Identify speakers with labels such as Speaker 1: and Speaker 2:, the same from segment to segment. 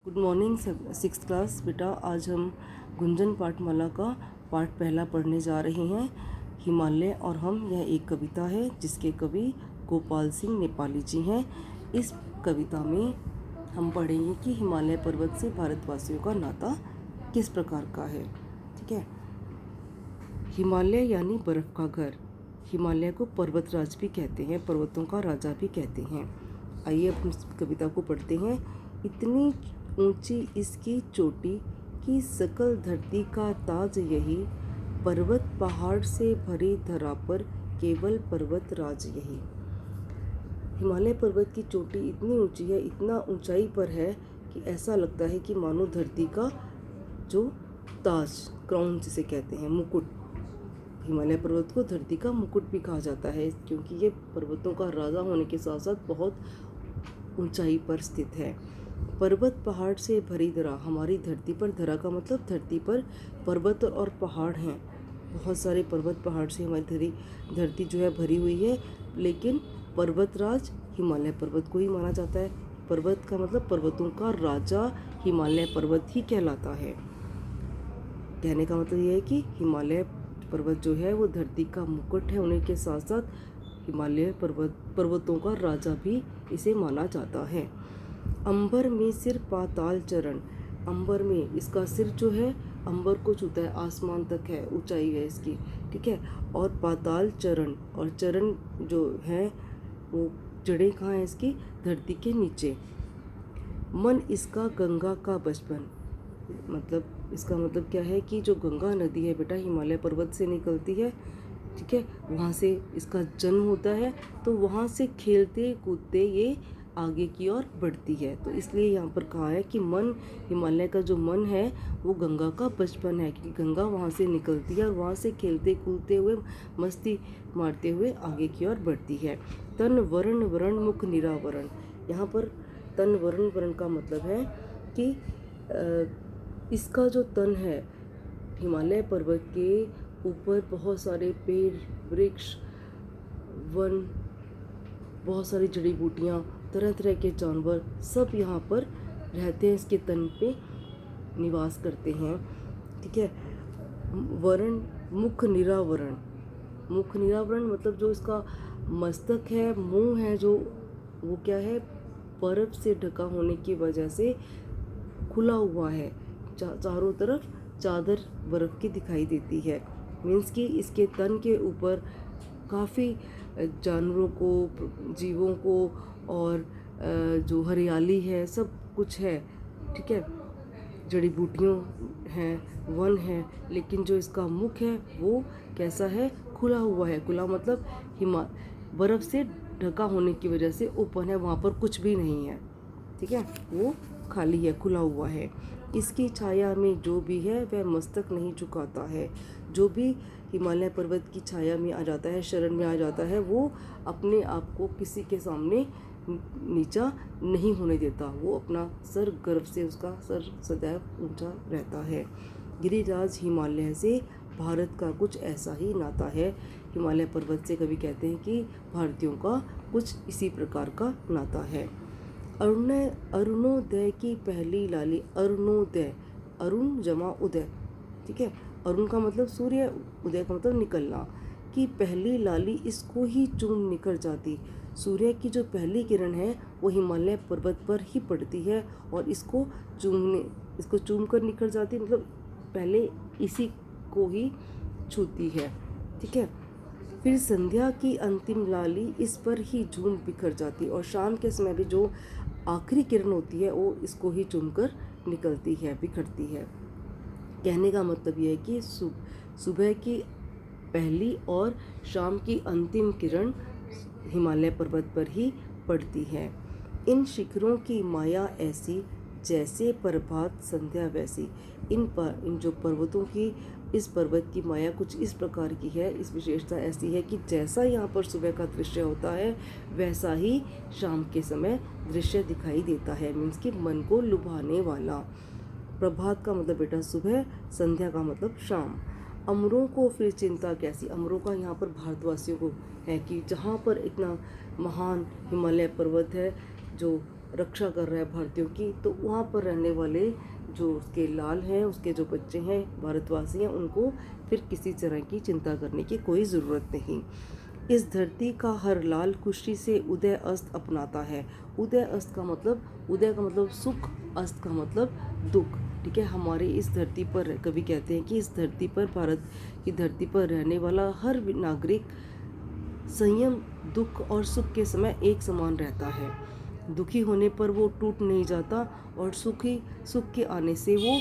Speaker 1: Good morning six class बेटा। आज हम गुंजन पाठमाला का पाठ पहला पढ़ने जा रहे हैं। हिमालय और हम, यह एक कविता है जिसके कवि गोपाल सिंह नेपाली जी हैं। इस कविता में हम पढ़ेंगे कि हिमालय पर्वत से भारतवासियों का नाता किस प्रकार का है। ठीक है। हिमालय यानी बर्फ़ का घर। हिमालय को पर्वतराज भी कहते हैं, पर्वतों का राजा भी कहते हैं। आइए अब इस कविता को पढ़ते हैं। इतनी ऊंची इसकी चोटी कि सकल धरती का ताज यही, पर्वत पहाड़ से भरी धरा पर केवल पर्वत राज यही। हिमालय पर्वत की चोटी इतनी ऊंची है, इतना ऊंचाई पर है कि ऐसा लगता है कि मानो धरती का जो ताज, क्राउन जिसे कहते हैं, मुकुट, हिमालय पर्वत को धरती का मुकुट भी कहा जाता है क्योंकि ये पर्वतों का राजा होने के साथ साथ बहुत ऊंचाई पर स्थित है। पर्वत पहाड़ से भरी धरा, हमारी धरती पर, धरा का मतलब धरती पर पर्वत और पहाड़ हैं। बहुत सारे पर्वत पहाड़ से हमारी धरती जो है भरी हुई है, लेकिन पर्वतराज हिमालय पर्वत को ही माना जाता है। पर्वत का मतलब पर्वतों का राजा हिमालय पर्वत ही कहलाता है। कहने का मतलब यह है कि हिमालय पर्वत जो है वो धरती का मुकुट है, उन्हीं के साथ साथ हिमालय पर्वतों का राजा भी इसे माना जाता है। अंबर में सिर पाताल चरण, अंबर में इसका सिर जो है अंबर को छूता है, आसमान तक है, ऊंचाई है इसकी। ठीक है। और पाताल चरण, और चरण जो है वो जड़ें कहाँ हैं इसकी, धरती के नीचे। मन इसका गंगा का बचपन, मतलब इसका मतलब क्या है कि जो गंगा नदी है बेटा हिमालय पर्वत से निकलती है, ठीक है, वहाँ से इसका जन्म होता है, तो वहाँ से खेलते कूदते ये आगे की ओर बढ़ती है। तो इसलिए यहाँ पर कहा है कि मन, हिमालय का जो मन है वो गंगा का बचपन है, क्योंकि गंगा वहाँ से निकलती है और वहाँ से खेलते कूदते हुए, मस्ती मारते हुए आगे की ओर बढ़ती है। तन वर्ण वर्ण मुख निरावरण, यहाँ पर तन वर्ण वर्ण का मतलब है कि इसका जो तन है, हिमालय पर्वत के ऊपर बहुत सारे पेड़, वृक्ष, वन, बहुत सारी जड़ी बूटियाँ, तरह तरह के जानवर सब यहाँ पर रहते हैं, इसके तन पे निवास करते हैं। ठीक है। वर्ण, मुख निरावरण, मुख निरावरण मतलब जो इसका मस्तक है, मुंह है, जो वो क्या है, बर्फ से ढका होने की वजह से खुला हुआ है, चारों तरफ चादर बर्फ की दिखाई देती है। मीन्स कि इसके तन के ऊपर काफ़ी जानवरों को, जीवों को, और जो हरियाली है सब कुछ है। ठीक है। जड़ी बूटियों हैं, वन है, लेकिन जो इसका मुख है वो कैसा है, खुला हुआ है। खुला मतलब बर्फ़ से ढका होने की वजह से ओपन है, वहाँ पर कुछ भी नहीं है। ठीक है, वो खाली है, खुला हुआ है। इसकी छाया में जो भी है वह मस्तक नहीं झुकाता है। जो भी हिमालय पर्वत की छाया में आ जाता है, शरण में आ जाता है, वो अपने आप को किसी के सामने नीचा नहीं होने देता। वो अपना सर, गर्व से उसका सर सदैव ऊंचा रहता है। गिरिराज हिमालय से भारत का कुछ ऐसा ही नाता है। हिमालय पर्वत से कभी कहते हैं कि भारतीयों का कुछ इसी प्रकार का नाता है। अरुणोदय की पहली लाली, अरुणोदय, अरुण जमा उदय। ठीक है। अरुण का मतलब सूर्य, उदय का मतलब निकलना, कि पहली लाली इसको ही चूम निकल जाती। सूर्य की जो पहली किरण है वो हिमालय पर्वत पर ही पड़ती है और इसको चूम कर निकल जाती, मतलब पहले इसी को ही छूती है। ठीक है। फिर संध्या की अंतिम लाली इस पर ही झूम बिखर जाती, और शाम के समय भी जो आखिरी किरण होती है वो इसको ही चूमकर निकलती है, बिखरती है। कहने का मतलब यह है कि सुबह की पहली और शाम की अंतिम किरण हिमालय पर्वत पर ही पड़ती है। इन शिखरों की माया ऐसी, जैसे प्रभात संध्या वैसी। इन जो पर्वतों की, इस पर्वत की माया कुछ इस प्रकार की है, इस विशेषता ऐसी है कि जैसा यहाँ पर सुबह का दृश्य होता है वैसा ही शाम के समय दृश्य दिखाई देता है। मीन्स कि मन को लुभाने वाला। प्रभात का मतलब बेटा सुबह, संध्या का मतलब शाम। अमरों को फिर चिंता कैसी, अमरों का यहाँ पर भारतवासियों को है कि जहाँ पर इतना महान हिमालय पर्वत है, जो रक्षा कर रहा है भारतीयों की, तो वहाँ पर रहने वाले जो उसके लाल हैं, उसके जो बच्चे हैं, भारतवासी हैं, उनको फिर किसी तरह की चिंता करने की कोई ज़रूरत नहीं। इस धरती का हर लाल खुशी से उदय अस्त अपनाता है। उदय अस्त का मतलब, उदय का मतलब सुख, अस्त का मतलब दुख। ठीक है, हमारे इस धरती पर कवि कहते हैं कि इस धरती पर, भारत की धरती पर रहने वाला हर नागरिक संयम, दुख और सुख के समय एक समान रहता है। दुखी होने पर वो टूट नहीं जाता और सुख के आने से वो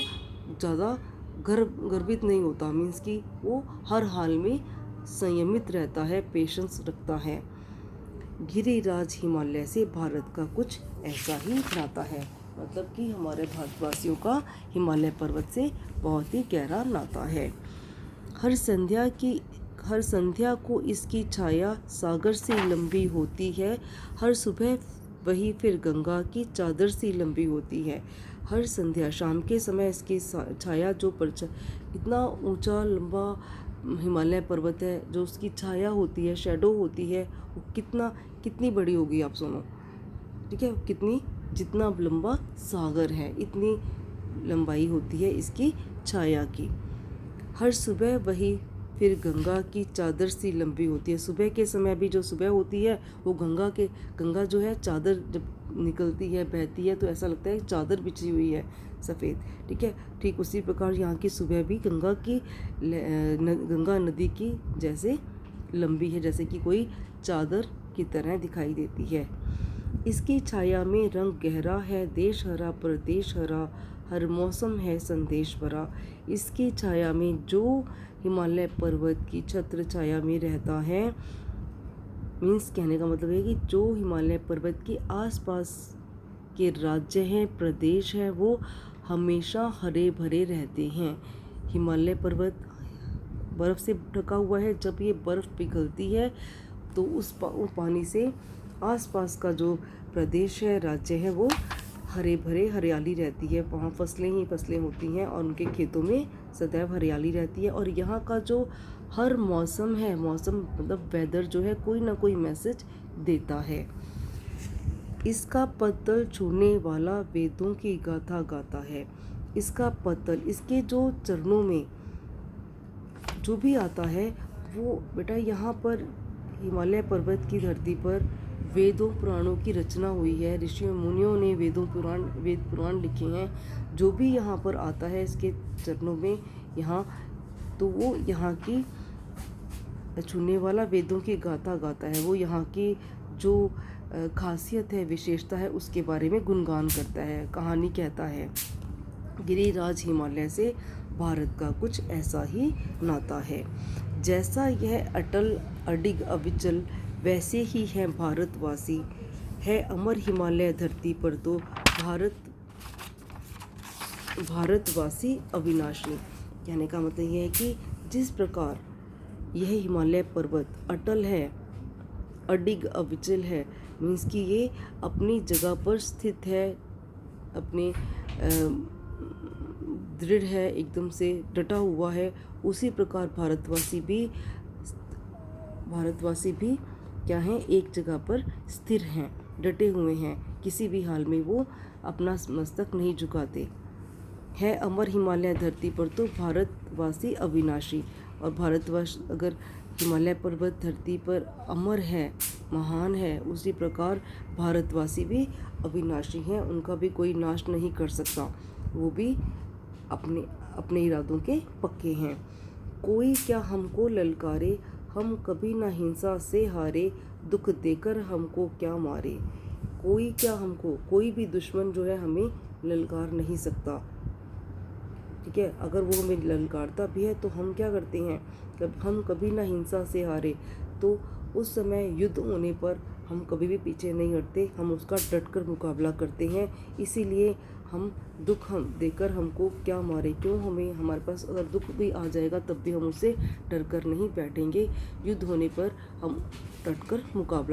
Speaker 1: ज़्यादा गर्वित नहीं होता। मीन्स कि वो हर हाल में संयमित रहता है, पेशेंस रखता है। गिरिराज हिमालय से भारत का कुछ ऐसा ही नाता है। मतलब कि हमारे भारतवासियों का हिमालय पर्वत से बहुत ही गहरा नाता है। हर संध्या को इसकी छाया सागर से लंबी होती है। हर सुबह वही फिर गंगा की चादर सी लंबी होती है। हर संध्या, शाम के समय इसकी छाया जो इतना ऊंचा लंबा हिमालय पर्वत है, जो उसकी छाया होती है, शैडो होती है, वो कितनी बड़ी होगी आप सुनो। ठीक है, जितना लंबा सागर है, इतनी लंबाई होती है इसकी छाया की। हर सुबह वही फिर गंगा की चादर सी लंबी होती है। सुबह के समय भी जो सुबह होती है, वो गंगा जो है, चादर जब निकलती है, बहती है, तो ऐसा लगता है चादर बिछी हुई है सफ़ेद। ठीक है, ठीक उसी प्रकार यहाँ की सुबह भी गंगा नदी की जैसे लंबी है, जैसे कि कोई चादर की तरह दिखाई देती है। इसकी छाया में रंग गहरा है, देश हरा प्रदेश हरा, हर मौसम है संदेश भरा। इसकी छाया में जो हिमालय पर्वत की छत्र छाया में रहता है, मीन्स कहने का मतलब है कि जो हिमालय पर्वत के आसपास के राज्य हैं, प्रदेश हैं, वो हमेशा हरे भरे रहते हैं। हिमालय पर्वत बर्फ़ से ढका हुआ है। जब ये बर्फ़ पिघलती है तो उस पानी से आसपास का जो प्रदेश है, राज्य है, वो हरे भरे, हरियाली रहती है। वहाँ फसलें ही फसलें होती हैं और उनके खेतों में सदैव हरियाली रहती है। और यहाँ का जो हर मौसम है, मौसम मतलब वेदर जो है, कोई ना कोई मैसेज देता है। इसका पत्तल छूने वाला वेदों की गाथा गाता है। इसका पत्तल, इसके जो चरणों में जो भी आता है, वो बेटा यहाँ पर हिमालय पर्वत की धरती पर वेदों पुराणों की रचना हुई है। ऋषियों मुनियों ने वेद पुराण लिखे हैं। जो भी यहाँ पर आता है इसके चरणों में, यहाँ तो वो यहाँ की छूने वाला वेदों की गाथा गाता है। वो यहाँ की जो खासियत है, विशेषता है, उसके बारे में गुणगान करता है, कहानी कहता है। गिरिराज हिमालय से भारत का कुछ ऐसा ही नाता है। जैसा यह अटल अडिग अविचल, वैसे ही है भारतवासी। है अमर हिमालय धरती पर तो भारतवासी अविनाशी। कहने का मतलब यह है कि जिस प्रकार यह हिमालय पर्वत अटल है, अडिग अविचल है, मीन्स कि ये अपनी जगह पर स्थित है, अपने दृढ़ है, एकदम से डटा हुआ है, उसी प्रकार भारतवासी भी क्या हैं, एक जगह पर स्थिर हैं, डटे हुए हैं, किसी भी हाल में वो अपना मस्तक नहीं झुकाते। है अमर हिमालय धरती पर तो भारतवासी अविनाशी। और भारतवर्ष अगर हिमालय पर्वत धरती पर अमर है, महान है, उसी प्रकार भारतवासी भी अविनाशी हैं, उनका भी कोई नाश नहीं कर सकता। वो भी अपने इरादों के पक्के हैं। कोई क्या हमको ललकारे, हम कभी ना हिंसा से हारे, दुख देकर हमको क्या मारे। कोई भी दुश्मन जो है हमें ललकार नहीं सकता। ठीक है, अगर वो हमें ललकारता भी है तो हम क्या करते हैं, हम कभी ना हिंसा से हारे, तो उस समय युद्ध होने पर हम कभी भी पीछे नहीं हटते, हम उसका डटकर मुकाबला करते हैं। इसीलिए दुख देकर हमको क्या मारे, क्यों हमें, हमारे पास अगर दुख भी आ जाएगा तब भी हम उससे डरकर नहीं बैठेंगे। युद्ध होने पर हम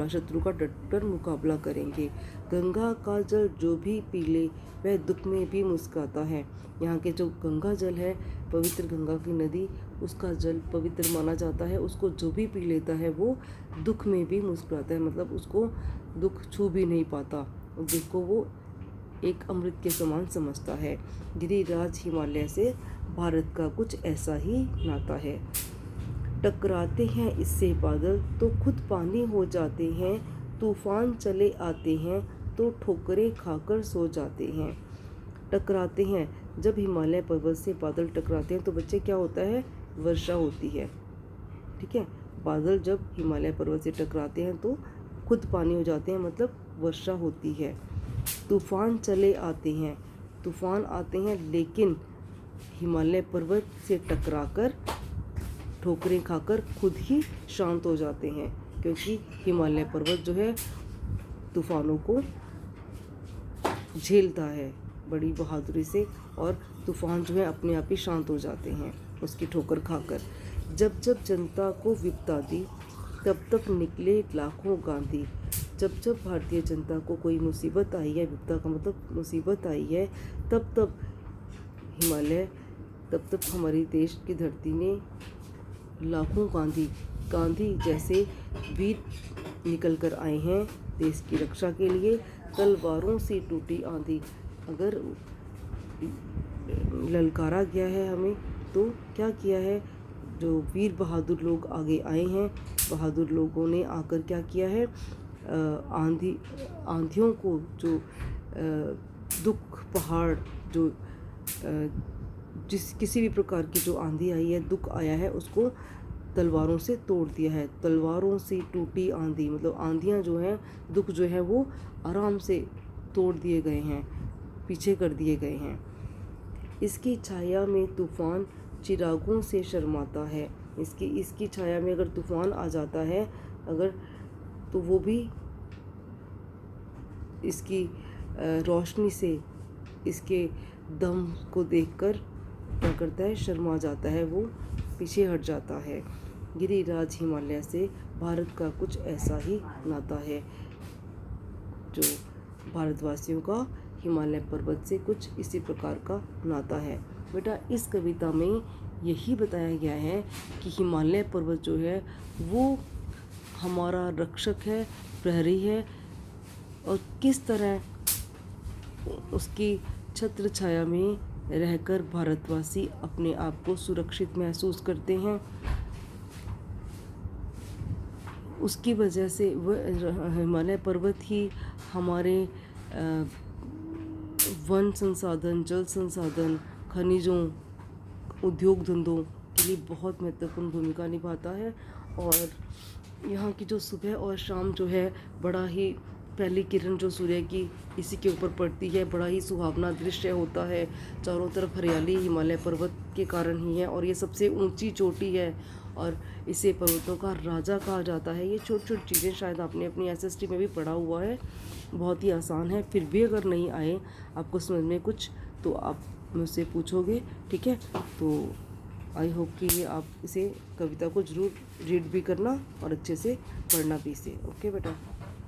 Speaker 1: शत्रु का डटकर मुकाबला करेंगे। गंगा का जल जो भी पी ले, वह दुख में भी मुस्कुराता है। यहाँ के जो गंगा जल है, पवित्र गंगा की नदी, उसका जल पवित्र माना जाता है। उसको जो भी पी लेता है वो दुख में भी मुस्कुराता है, मतलब उसको दुख छू भी नहीं पाता। दुख को वो एक अमृत के समान समझता है। गिरिराज हिमालय से भारत का कुछ ऐसा ही नाता है। टकराते हैं इससे बादल तो खुद पानी हो जाते हैं, तूफान चले आते हैं तो ठोकरें खाकर सो जाते हैं। टकराते हैं, जब हिमालय पर्वत से बादल टकराते हैं तो बच्चे क्या होता है, वर्षा होती है। ठीक है, बादल जब हिमालय पर्वत से टकराते हैं तो खुद पानी हो जाते हैं, मतलब वर्षा होती है। तूफान चले आते हैं, तूफान आते हैं लेकिन हिमालय पर्वत से टकराकर ठोकरें खाकर खुद ही शांत हो जाते हैं, क्योंकि हिमालय पर्वत जो है तूफानों को झेलता है बड़ी बहादुरी से, और तूफान जो है अपने आप ही शांत हो जाते हैं उसकी ठोकर खाकर। जब जब जनता को विपदा दी, तब तब निकले लाखों गांधी। जब जब भारतीय जनता को कोई मुसीबत आई है, विपदा का मतलब मुसीबत आई है, तब तब हिमालय, तब तब हमारे देश की धरती ने लाखों गांधी जैसे वीर निकल कर आए हैं देश की रक्षा के लिए। तलवारों से टूटी आंधी, अगर ललकारा गया है हमें तो क्या किया है, जो वीर बहादुर लोग आगे आए हैं, बहादुर लोगों ने आकर क्या किया है, आंधियों को, जो दुख पहाड़, जो जिस किसी भी प्रकार की जो आंधी आई है, दुख आया है, उसको तलवारों से तोड़ दिया है। तलवारों से टूटी आंधी मतलब आंधियाँ जो हैं, दुख जो है वो आराम से तोड़ दिए गए हैं, पीछे कर दिए गए हैं। इसकी छाया में तूफान चिरागों से शर्माता है। इसकी छाया में अगर तूफान आ जाता है अगर, तो वो भी इसकी रोशनी से, इसके दम को देखकर क्या करता है, शर्मा जाता है, वो पीछे हट जाता है। गिरिराज हिमालय से भारत का कुछ ऐसा ही नाता है, जो भारतवासियों का हिमालय पर्वत से कुछ इसी प्रकार का नाता है। बेटा, इस कविता में यही बताया गया है कि हिमालय पर्वत जो है वो हमारा रक्षक है, प्रहरी है, और किस तरह उसकी छत्र छाया में रहकर भारतवासी अपने आप को सुरक्षित महसूस करते हैं। उसकी वजह से वह हिमालय पर्वत ही हमारे वन संसाधन, जल संसाधन, खनिजों, उद्योग धंधों के लिए बहुत महत्वपूर्ण भूमिका निभाता है। और यहाँ की जो सुबह और शाम जो है, बड़ा ही पहली किरण जो सूर्य की इसी के ऊपर पड़ती है, बड़ा ही सुहावना दृश्य होता है। चारों तरफ हरियाली हिमालय पर्वत के कारण ही है, और ये सबसे ऊंची चोटी है और इसे पर्वतों का राजा कहा जाता है। ये छोटी छोटी चीज़ें शायद आपने अपनी एसएसटी में भी पढ़ा हुआ है, बहुत ही आसान है। फिर भी अगर नहीं आए आपको समझ में कुछ, तो आप मुझसे पूछोगे, ठीक है। तो आई होप कि आप इसे, कविता को ज़रूर रीड भी करना और अच्छे से पढ़ना भी इसे। ओके बेटा।